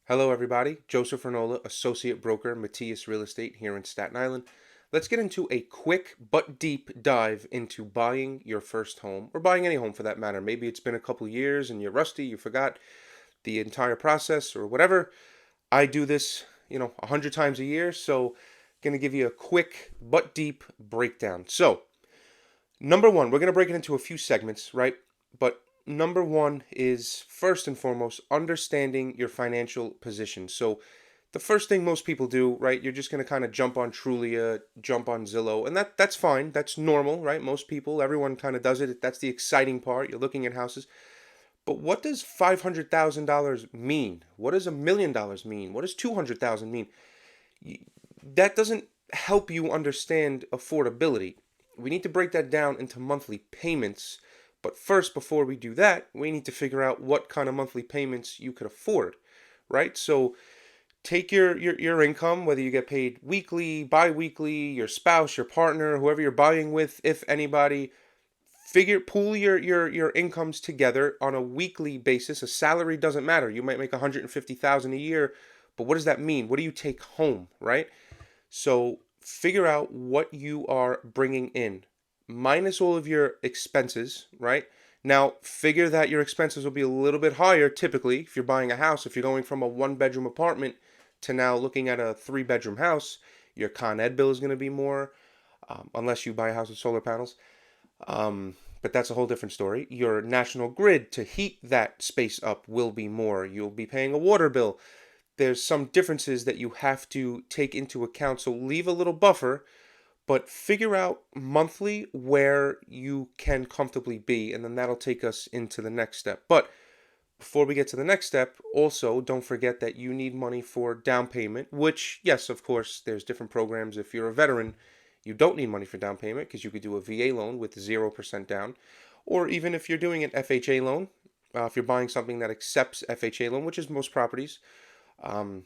Hello, everybody. Joseph Ranola, Associate Broker, Matthias Real Estate here in Staten Island. Let's get into a quick but deep dive into buying your first home, or buying any home for that matter. Maybe it's been a couple years and you're rusty, you forgot the entire process or whatever. I do this, 100 times a year, so going to give you a quick but deep breakdown. So, number one, we're going to break it into a few segments, right? But number one is first and foremost understanding your financial position. So, the first thing most people do, right? You're just going to kind of jump on Trulia, jump on Zillow, and that's fine. That's normal, right? Most people, everyone kind of does it. That's the exciting part. You're looking at houses. But what does $500,000 mean? What does $1 million mean? What does 200,000 mean? That doesn't help you understand affordability. We need to break that down into monthly payments. But first, before we do that, we need to figure out what kind of monthly payments you could afford, right? So take your income, whether you get paid weekly, bi-weekly, your spouse, your partner, whoever you're buying with, if anybody, pool your incomes together on a weekly basis. A salary doesn't matter. You might make 150,000 a year, but what does that mean? What do you take home, right? So figure out what you are bringing in, minus all of your expenses, right? Now, figure that your expenses will be a little bit higher typically if you're buying a house. If you're going from a one-bedroom apartment to now looking at a three-bedroom house, your Con Ed bill is going to be more, unless you buy a house with solar panels. But that's a whole different story. Your national grid to heat that space up will be more. You'll be paying a water bill. There's some differences that you have to take into account. So leave a little buffer, but figure out monthly where you can comfortably be, and then that'll take us into the next step. But before we get to the next step, also don't forget that you need money for down payment, which, yes, of course, there's different programs. If you're a veteran, you don't need money for down payment because you could do a VA loan with 0% down. Or even if you're doing an FHA loan, if you're buying something that accepts FHA loan, which is most properties, um,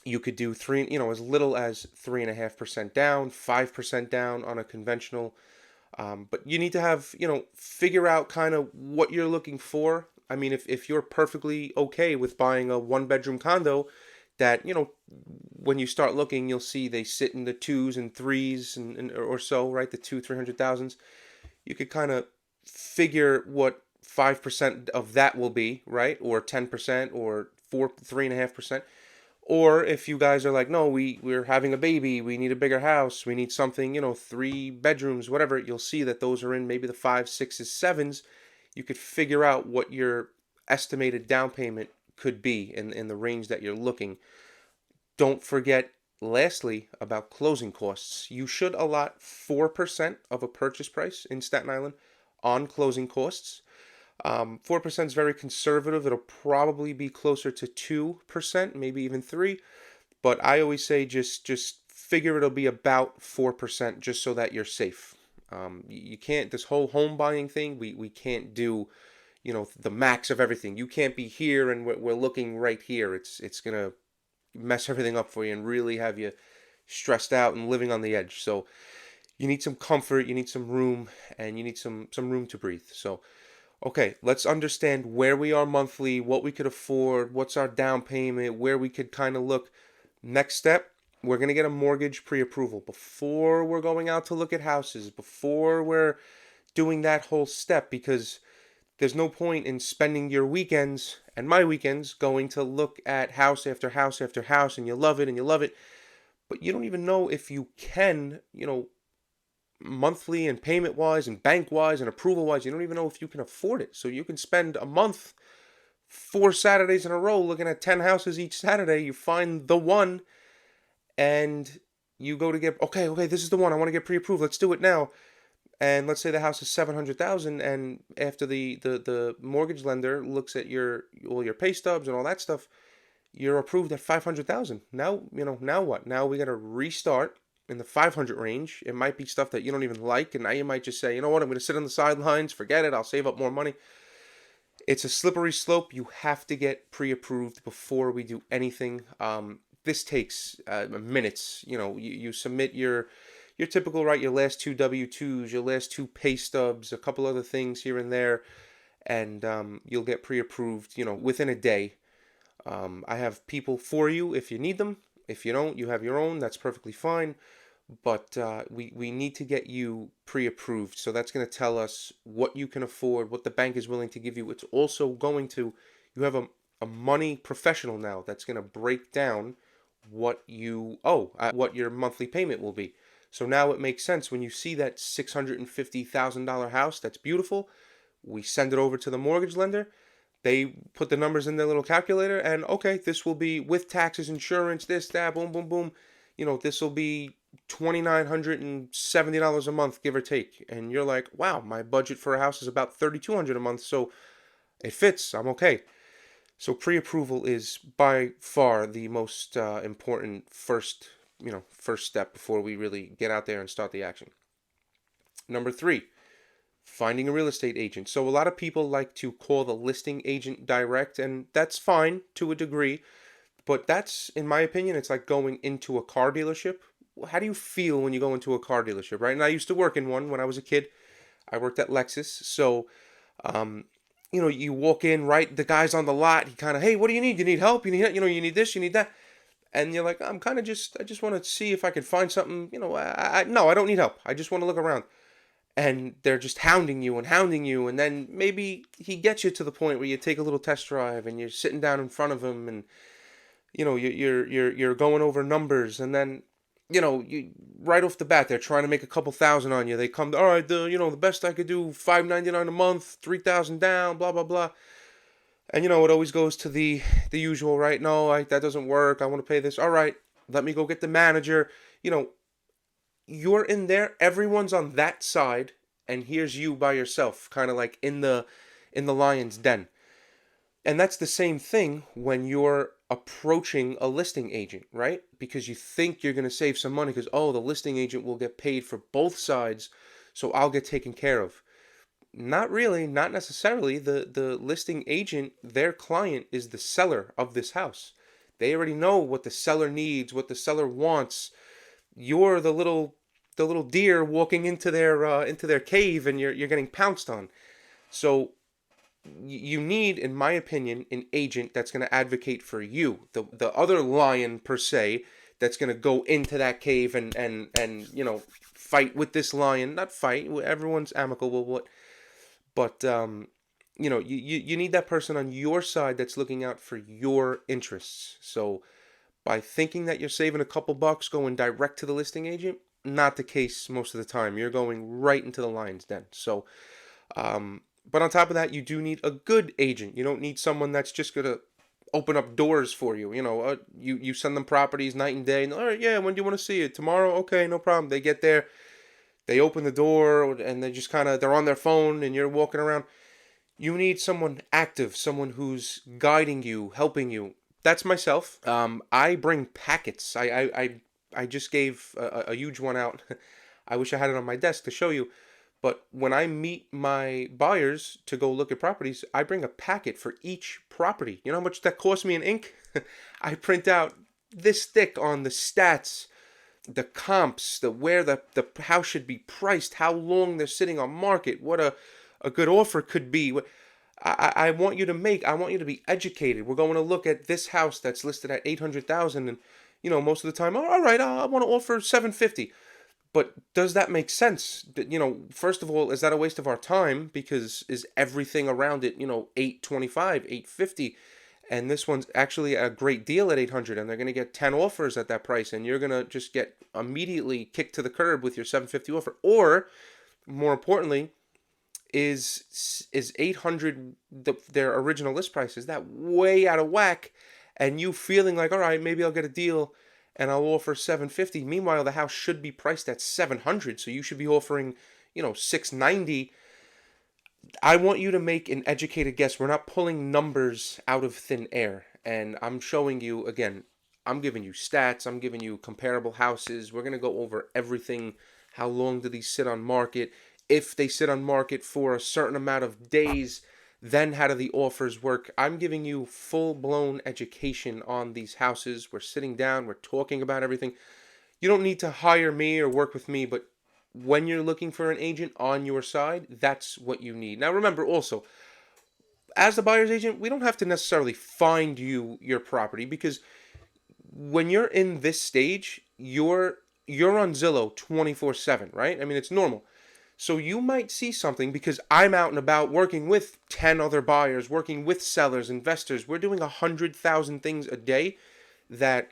you could do as little as 3.5% down, 5% down on a conventional. But you need to have, figure out kind of what you're looking for. I mean, if you're perfectly okay with buying a one bedroom condo, that, when you start looking, you'll see they sit in the twos and threes and or so, right? The 300,000s. You could kind of figure what 5% of that will be, right? Or 10% or 3.5%. Or if you guys are like, no, we're having a baby, we need a bigger house, we need something, 3 bedrooms, whatever, you'll see that those are in maybe the 5s, 6s, 7s. You could figure out what your estimated down payment could be in the range that you're looking. Don't forget, lastly, about closing costs. You should allot 4% of a purchase price in Staten Island on closing costs. 4% is very conservative. It'll probably be closer to 2%, maybe even 3. But I always say just figure it'll be about 4% just so that you're safe. You can't, this whole home buying thing, we can't do, the max of everything. You can't be here and we're looking right here. It's going to mess everything up for you and really have you stressed out and living on the edge. So you need some comfort, you need some room, and you need some room to breathe. So okay, let's understand where we are monthly, what we could afford, what's our down payment, where we could kind of look. Next step, we're going to get a mortgage pre-approval before we're going out to look at houses, before we're doing that whole step, because there's no point in spending your weekends and my weekends going to look at house after house after house, and you love it and you love it, but you don't even know if you can, monthly and payment wise and bank wise and approval wise, you don't even know if you can afford it. So you can spend a month, 4 Saturdays in a row, looking at 10 houses each Saturday. You find the one and you go to get, okay, this is the one. I want to get pre-approved. Let's do it now. And let's say the house is 700,000, and after the mortgage lender looks at all your pay stubs and all that stuff, you're approved at 500,000. Now, now what? Now we got to restart in the 500 range. It might be stuff that you don't even like, and now you might just say, you know what, I'm going to sit on the sidelines, forget it, I'll save up more money. It's a slippery slope. You have to get pre-approved before we do anything. This takes minutes. You submit your typical, right, your last 2 W-2s, your last 2 pay stubs, a couple other things here and there, and you'll get pre-approved, within a day. I have people for you if you need them. If you don't, you have your own. That's perfectly fine. But we need to get you pre-approved. So that's going to tell us what you can afford, what the bank is willing to give you. It's also going to, you have a money professional now that's going to break down what you owe, what your monthly payment will be. So now it makes sense when you see that $650,000 house that's beautiful. We send it over to the mortgage lender. They put the numbers in their little calculator, and okay, this will be with taxes, insurance, this, that, boom, boom, boom. This will be $2,970 a month, give or take. And you're like, wow, my budget for a house is about $3,200 a month, so it fits. I'm okay. So pre-approval is by far the most important first step before we really get out there and start the action. Number three, finding a real estate agent. So a lot of people like to call the listing agent direct, and that's fine to a degree, but that's, in my opinion, it's like going into a car dealership. How do you feel when you go into a car dealership, right? And I used to work in one when I was a kid. I worked at Lexus, so you walk in, right? The guy's on the lot. He kind of, hey, what do you need? You need help? You need, you need this, you need that, and you're like, I just want to see if I can find something. No, I don't need help. I just want to look around. And they're just hounding you and hounding you, and then maybe he gets you to the point where you take a little test drive and you're sitting down in front of him, and you're going over numbers, and then you right off the bat they're trying to make a couple thousand on you. They come, all right, the best I could do, $599 a month, 3,000 down, blah blah blah, and it always goes to the usual, right? No, that doesn't work. I want to pay this. All right, let me go get the manager. You're in there, everyone's on that side, and here's you by yourself, kind of like in the lion's den. And that's the same thing when you're approaching a listing agent, right? Because you think you're going to save some money because, oh, the listing agent will get paid for both sides, so I'll get taken care of. Not really, not necessarily. The listing agent, their client is the seller of this house. They already know what the seller needs, what the seller wants. You're the little deer walking into their cave, and you're getting pounced on. So you need, in my opinion, an agent that's going to advocate for you, the other lion per se, that's going to go into that cave and fight with this lion. Not fight, everyone's amicable, but you need that person on your side that's looking out for your interests. So by thinking that you're saving a couple bucks going direct to the listing agent, not the case most of the time. You're going right into the lion's den. So but on top of that, you do need a good agent. You don't need someone that's just going to open up doors for you. You send them properties night and day. And, all right, yeah, when do you want to see it? Tomorrow? Okay, no problem. They get there, they open the door, and they just they're on their phone, and you're walking around. You need someone active, someone who's guiding you, helping you. That's myself. I bring packets. I just gave a huge one out. I wish I had it on my desk to show you. But when I meet my buyers to go look at properties, I bring a packet for each property. You know how much that costs me in ink? I print out this thick on the stats, the comps, where the house should be priced, how long they're sitting on market, what a good offer could be. I want you to be educated. We're going to look at this house that's listed at 800,000, and most of the time, all right, I want to offer 750. But does that make sense? First of all, is that a waste of our time? Because is everything around it, 825, 850, and this one's actually a great deal at 800, and they're going to get 10 offers at that price, and you're going to just get immediately kicked to the curb with your 750 offer. Or more importantly, is 800 their original list price? Is that way out of whack, and you feeling like, all right, maybe I'll get a deal and I'll offer 750. Meanwhile, the house should be priced at 700, so you should be offering, 690. I want you to make an educated guess. We're not pulling numbers out of thin air, and I'm showing you again. I'm giving you stats. I'm giving you comparable houses. We're gonna go over everything. How long do these sit on market? If they sit on market for a certain amount of days, then how do the offers work? I'm giving you full-blown education on these houses. We're sitting down, we're talking about everything. You don't need to hire me or work with me, but when you're looking for an agent on your side, that's what you need. Now remember also, as the buyer's agent, we don't have to necessarily find you your property, because when you're in this stage, you're on Zillow 24/7, right? I mean, it's normal. So you might see something, because I'm out and about working with 10 other buyers, working with sellers, investors. We're doing 100,000 things a day, that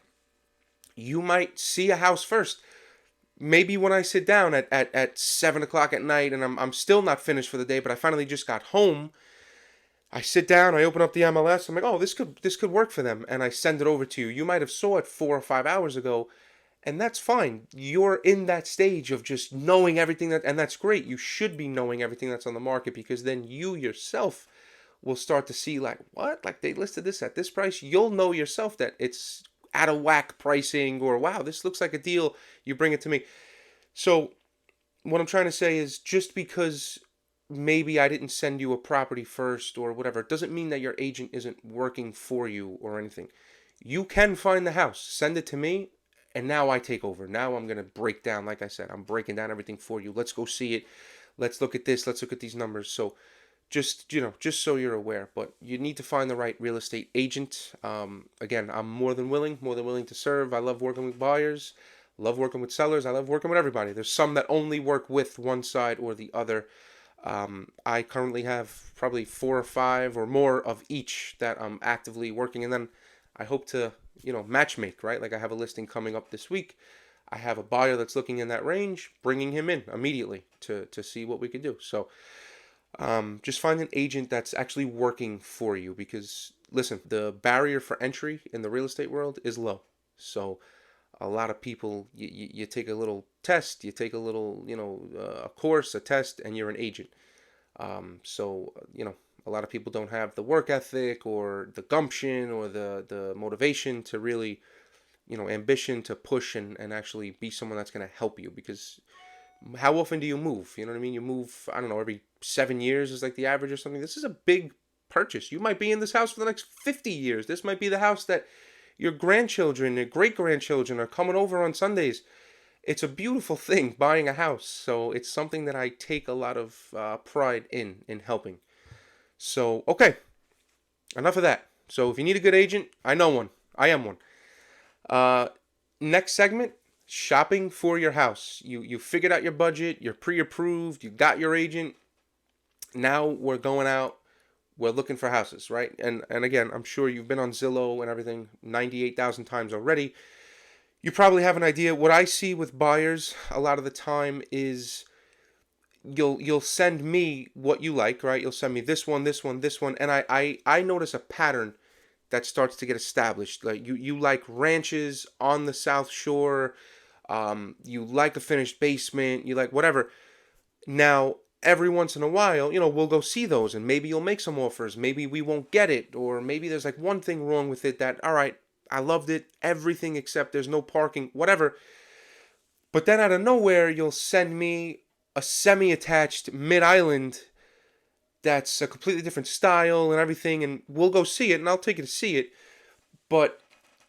you might see a house first. Maybe when I sit down at 7 o'clock at night, and I'm still not finished for the day, but I finally just got home, I sit down, I open up the MLS, I'm like, oh, this could work for them, and I send it over to you. You might have saw it 4 or 5 hours ago, and that's fine. You're in that stage of just knowing everything and that's great. You should be knowing everything that's on the market, because then you yourself will start to see, like, what? Like, they listed this at this price. You'll know yourself that it's out of whack pricing, or wow, this looks like a deal. You bring it to me. So what I'm trying to say is, just because maybe I didn't send you a property first or whatever, it doesn't mean that your agent isn't working for you or anything. You can find the house, send it to me, and now I take over. Now I'm going to break down, like I said, I'm breaking down everything for you. Let's go see it. Let's look at this. Let's look at these numbers. So just so you're aware, but you need to find the right real estate agent. Again, I'm more than willing to serve. I love working with buyers, love working with sellers. I love working with everybody. There's some that only work with one side or the other. I currently have probably 4 or 5 or more of each that I'm actively working, and then I hope to, match make, right? Like, I have a listing coming up this week. I have a buyer that's looking in that range, bringing him in immediately to see what we could do. So just find an agent that's actually working for you, because listen, the barrier for entry in the real estate world is low. So a lot of people, you take a little test, you take a little, a course, a test, and you're an agent. So a lot of people don't have the work ethic or the gumption or the motivation to really, ambition to push and actually be someone that's going to help you, because how often do you move? You know what I mean? You move, I don't know, every 7 years is like the average or something. This is a big purchase. You might be in this house for the next 50 years. This might be the house that your grandchildren, your great grandchildren are coming over on Sundays. It's a beautiful thing, buying a house. So it's something that I take a lot of pride in helping. So, okay, enough of that. So if you need a good agent, I know one. I am one. Uh, Next segment, shopping for your house. You figured out your budget, you're pre-approved, you got your agent. Now we're going out, we're looking for houses, right? And again, I'm sure you've been on Zillow and everything 98,000 times already. You probably have an idea. What I see with buyers a lot of the time is you'll send me what you like, right? You'll send me this one, this one, this one, and I notice a pattern that starts to get established. Like, you like ranches on the South Shore, you like a finished basement, you like whatever. Now, every once in a while, we'll go see those, and maybe you'll make some offers. Maybe we won't get it, or maybe there's like one thing wrong with it that, all right, I loved it, everything except there's no parking, whatever. But then out of nowhere, you'll send me a semi-attached mid-island that's a completely different style and everything, and we'll go see it, and I'll take you to see it. But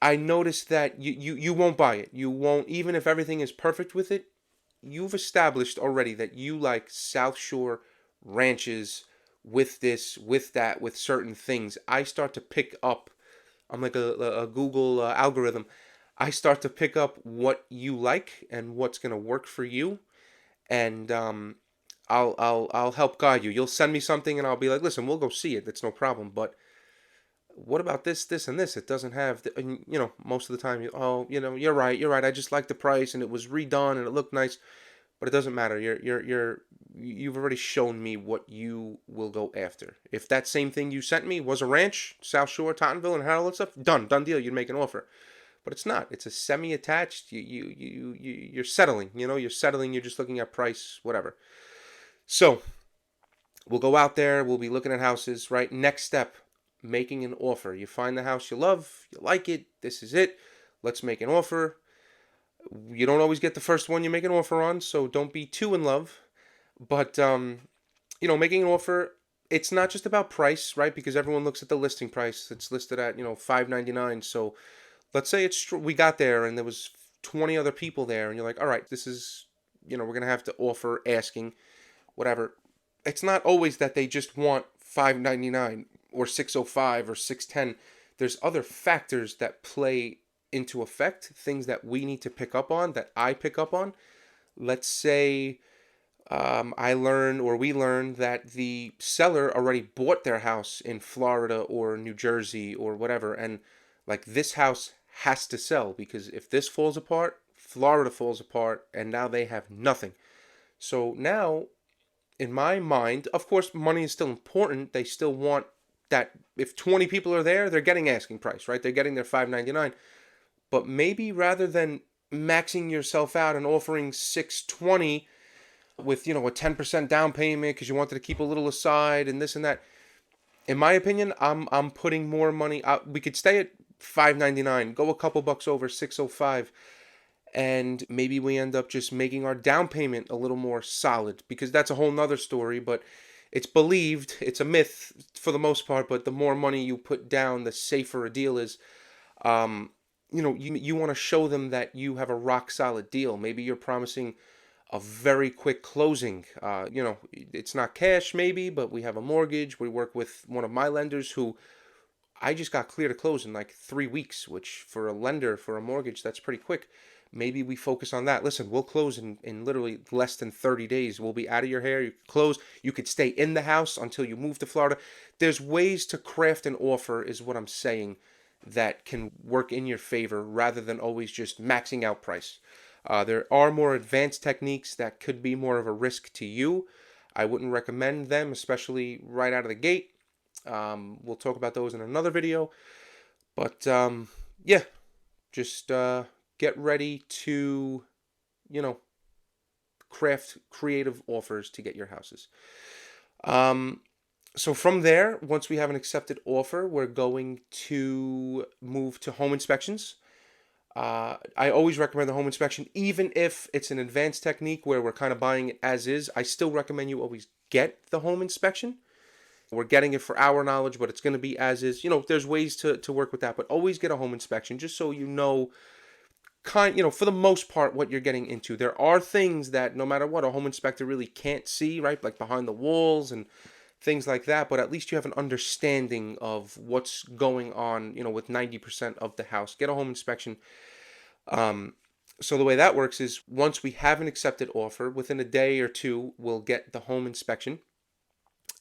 I noticed that you won't buy it. You won't, even if everything is perfect with it. You've established already that you like South Shore ranches with this, with that, with certain things. I start to pick up. I'm like a Google algorithm. I start to pick up what you like and what's gonna work for you, and I'll help guide you. You'll send me something, and I'll be like, listen, we'll go see it. That's no problem. But what about this, this, and this? It doesn't have, and, most of the time, you're right. I just like the price, and it was redone, and it looked nice. But it doesn't matter. You've already shown me what you will go after. If that same thing you sent me was a ranch, South Shore, Tottenville, and Harold and stuff, done deal. You'd make an offer. But it's not. It's a semi-attached. You're settling. You're settling. You're just looking at price, whatever. So we'll go out there. We'll be looking at houses. Right. Next step, making an offer. You find the house you love. You like it. This is it. Let's make an offer. You don't always get the first one you make an offer on, so don't be too in love. But making an offer, it's not just about price, right? Because everyone looks at the listing price. It's listed at $599. So let's say we got there and there was 20 other people there, and you're like, all right, this is we're gonna have to offer asking, whatever. It's not always that they just want $599. or 605 or 610. There's other factors that play into effect, things that we need to pick up on, that I pick up on. Let's say I learn or we learn that the seller already bought their house in Florida or New Jersey or whatever, and like this house has to sell because if this falls apart, Florida falls apart, and now they have nothing. So now, in my mind, of course, money is still important. They still want that. If 20 people are there, they're getting asking price, right? They're getting their 599. But maybe rather than maxing yourself out and offering 620 with a 10% down payment because you wanted to keep a little aside and this and that. In my opinion, I'm putting more money out. We could stay at 599, go a couple bucks over 605, and maybe we end up just making our down payment a little more solid because that's a whole nother story. But it's believed, it's a myth for the most part, but the more money you put down, the safer a deal is. You want to show them that you have a rock solid deal. Maybe you're promising a very quick closing. It's not cash maybe, but we have a mortgage. We work with one of my lenders who I just got clear to close in like 3 weeks, which for a lender, for a mortgage, that's pretty quick. Maybe we focus on that. Listen, we'll close in literally less than 30 days. We'll be out of your hair. You can close. You could stay in the house until you move to Florida. There's ways to craft an offer, is what I'm saying, that can work in your favor rather than always just maxing out price. There are more advanced techniques that could be more of a risk to you. I wouldn't recommend them, especially right out of the gate. We'll talk about those in another video. But yeah, just get ready to, craft creative offers to get your houses. So from there, once we have an accepted offer, we're going to move to home inspections. I always recommend the home inspection, even if it's an advanced technique where we're kind of buying it as is. I still recommend you always get the home inspection. We're getting it for our knowledge, but it's going to be as is. There's ways to work with that, but always get a home inspection just so for the most part, what you're getting into. There are things that no matter what, a home inspector really can't see, right? Like behind the walls and things like that, but at least you have an understanding of what's going on, with 90% of the house. Get a home inspection. So the way that works is once we have an accepted offer, within a day or two, we'll get the home inspection.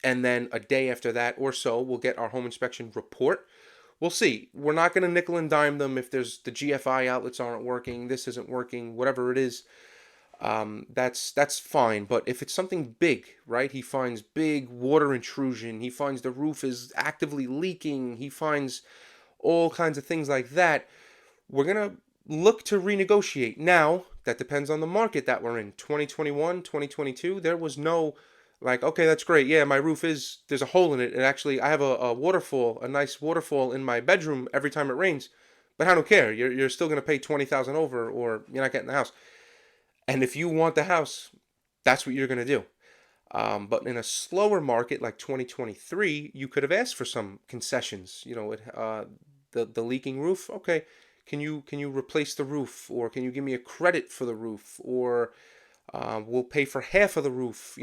And then a day after that or so, we'll get our home inspection report. We'll see. We're not going to nickel and dime them if there's the GFI outlets aren't working, this isn't working, whatever it is. That's fine. But if it's something big, right? He finds big water intrusion. He finds the roof is actively leaking. He finds all kinds of things like that. We're going to look to renegotiate. Now, that depends on the market that we're in. 2021, 2022, there was no okay, that's great. Yeah, my roof there's a hole in it. And actually, I have a waterfall, a nice waterfall in my bedroom every time it rains. But I don't care. You're still going to pay $20,000 over, or you're not getting the house. And if you want the house, that's what you're going to do. But in a slower market like 2023, you could have asked for some concessions. The leaking roof. Okay, can you replace the roof, or can you give me a credit for the roof, or we'll pay for half of the roof.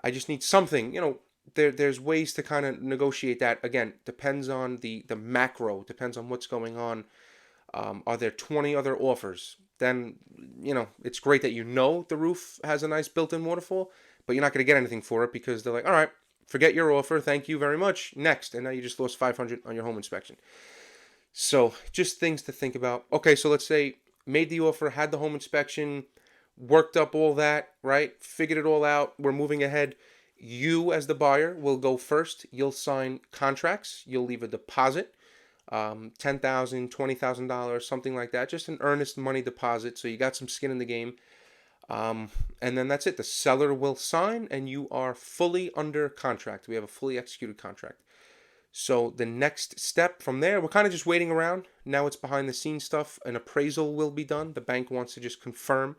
I just need something. There's ways to kind of negotiate that. Again, depends on the macro. Depends on what's going on. Are there 20 other offers? Then, it's great that the roof has a nice built-in waterfall, but you're not going to get anything for it because they're like, all right, forget your offer. Thank you very much. Next. And now you just lost $500 on your home inspection. So just things to think about. Okay, so let's say made the offer, had the home inspection, worked up all that, right? Figured it all out. We're moving ahead. You, as the buyer, will go first. You'll sign contracts. You'll leave a deposit, $10,000, $20,000, something like that. Just an earnest money deposit, so you got some skin in the game. And then that's it. The seller will sign, and you are fully under contract. We have a fully executed contract. So the next step from there, we're kind of just waiting around. Now it's behind the scenes stuff. An appraisal will be done. The bank wants to just confirm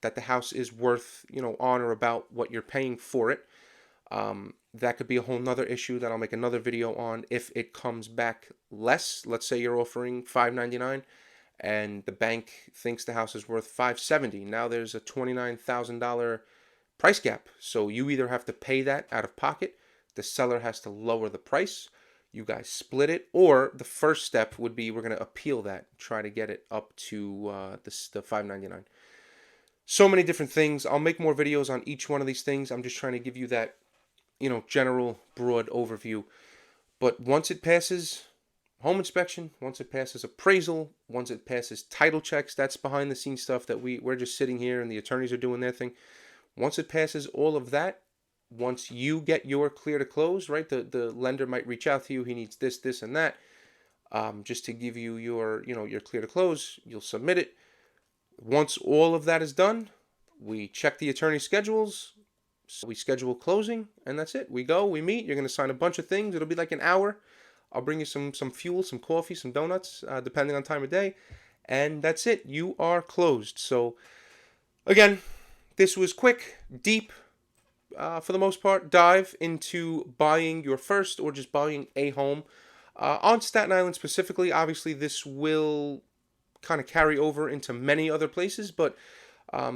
that the house is worth, on or about what you're paying for it. That could be a whole nother issue that I'll make another video on if it comes back less. Let's say you're offering $599 and the bank thinks the house is worth $570. Now there's a $29,000 price gap. So you either have to pay that out of pocket, the seller has to lower the price, you guys split it, or the first step would be we're going to appeal that, try to get it up to the $5.99. So many different things. I'll make more videos on each one of these things. I'm just trying to give you that, general broad overview. But once it passes home inspection, once it passes appraisal, once it passes title checks, that's behind the scenes stuff that we're just sitting here and the attorneys are doing their thing. Once it passes all of that, once you get your clear to close, right, the lender might reach out to you. He needs this, this, and that, just to give you your clear to close. You'll submit it. Once all of that is done, we check the attorney schedules. So we schedule closing, and that's it. We go, we meet. You're going to sign a bunch of things. It'll be like an hour. I'll bring you some fuel, some coffee, some donuts, depending on time of day. And that's it. You are closed. So, again, this was quick, deep, for the most part, dive into buying your first or just buying a home. On Staten Island specifically, obviously this will kind of carry over into many other places, but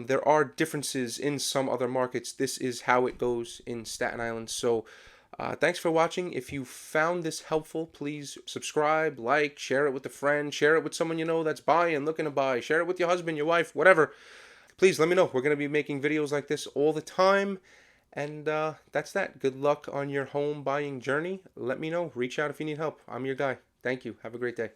there are differences in some other markets. This is how it goes in Staten Island. So thanks for watching. If you found this helpful, please subscribe, like, share it with a friend, share it with someone you know that's buying, looking to buy, share it with your husband, your wife, whatever. Please let me know. We're going to be making videos like this all the time. And that's that. Good luck on your home buying journey. Let me know. Reach out if you need help. I'm your guy. Thank you. Have a great day.